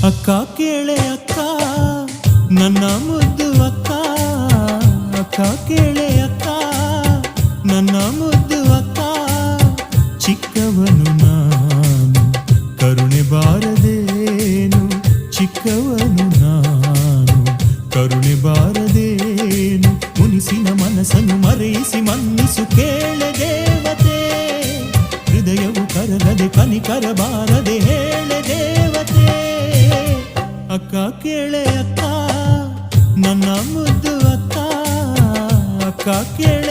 ಅಕ್ಕ ಕೇಳೆ ಅಕ್ಕ ನನ್ನ ಮುದ್ದು ಅಕ್ಕ, ಅಕ್ಕ ಕೇಳೆ ಅಕ್ಕ ನನ್ನ ಮುದ್ದು ಅಕ್ಕ. ಚಿಕ್ಕವನು ನಾನು ಕರುಣೆ ಬಾರದೇನು, ಚಿಕ್ಕವನು ನಾನು ಕರುಣೆ ಬಾರದೇನು. ಮುನಿಸಿನ ಮನಸ್ಸನ್ನು ಮರೆಯಿಸಿ ಮನ್ನಿಸು ಕೇಳೆ ದೇವತೆ, ಹೃದಯವು ಕರಗದೆ ಕನಿಕರ ಬಾರದೆ ಹೇಳೆ ದೇವತೆ. ಅಕ್ಕ ಕೇಳೆ ಅಕ್ಕ ನನ್ನ ಮುದ್ದು ಅಕ್ಕ, ಅಕ್ಕ ಕೇಳೆ